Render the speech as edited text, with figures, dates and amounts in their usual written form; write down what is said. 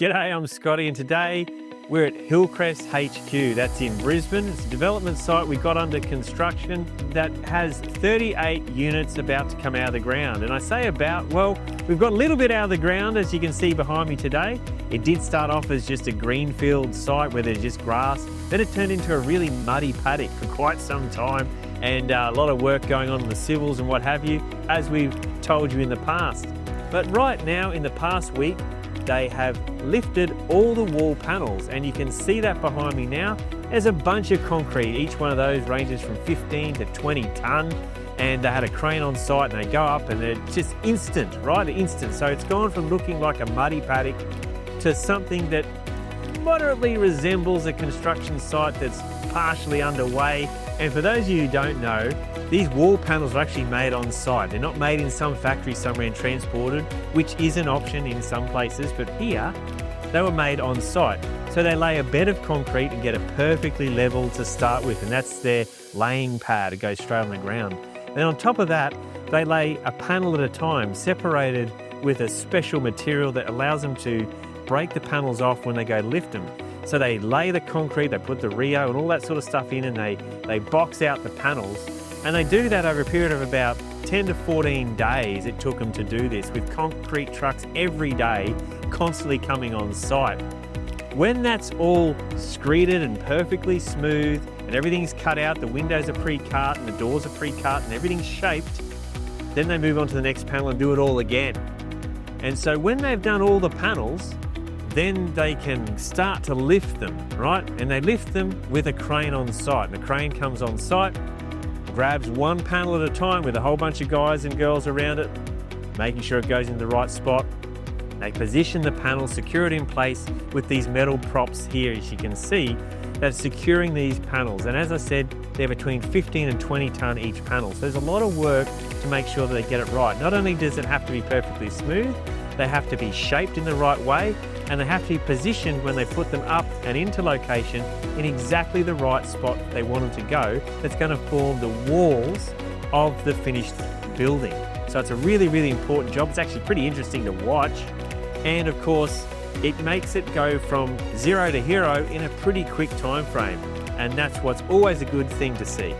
G'day, I'm Scotty, and today we're at Hillcrest HQ. That's in Brisbane. It's a development site we got under construction that has 38 units about to come out of the ground. And I say about, well, we've got a little bit out of the ground, as you can see behind me today. It did start off as just a Greenfield site where there's just grass. Then it turned into a really muddy paddock for quite some time, and a lot of work going on in the civils and what have you, as we've told you in the past. But right now, in the past week, they have lifted all the wall panels, and you can see that behind me now. There's a bunch of concrete. Each one of those ranges from 15 to 20 tonne, and they had a crane on site and they go up and they're just instant, right? Instant. So it's gone from looking like a muddy paddock to something that moderately resembles a construction site that's partially underway. And for those of you who don't know, these wall panels are actually made on site. They're not made in some factory somewhere and transported, which is an option in some places, but here they were made on site. So they lay a bed of concrete and get it perfectly level to start with, and that's their laying pad. It goes straight on the ground. And on top of that, they lay a panel at a time, separated with a special material that allows them to break the panels off when they go lift them. So they lay the concrete, they put the Rio and all that sort of stuff in, and they box out the panels. And they do that over a period of about 10 to 14 days it took them to do this, with concrete trucks every day constantly coming on site. When that's all screeded and perfectly smooth and everything's cut out, the windows are pre-cut and the doors are pre-cut and everything's shaped, then they move on to the next panel and do it all again. And so when they've done all the panels, then they can start to lift them, right? And they lift them with a crane on site. And the crane comes on site, grabs one panel at a time with a whole bunch of guys and girls around it, making sure it goes in the right spot. They position the panel, secure it in place with these metal props here, as you can see, that's securing these panels. And as I said, they're between 15 and 20 tonne each panel. So there's a lot of work to make sure that they get it right. Not only does it have to be perfectly smooth, they have to be shaped in the right way, and they have to be positioned when they put them up and into location in exactly the right spot they want them to go, that's going to form the walls of the finished building. So it's a really, really important job. It's actually pretty interesting to watch. And of course, it makes it go from zero to hero in a pretty quick time frame. And that's what's always a good thing to see.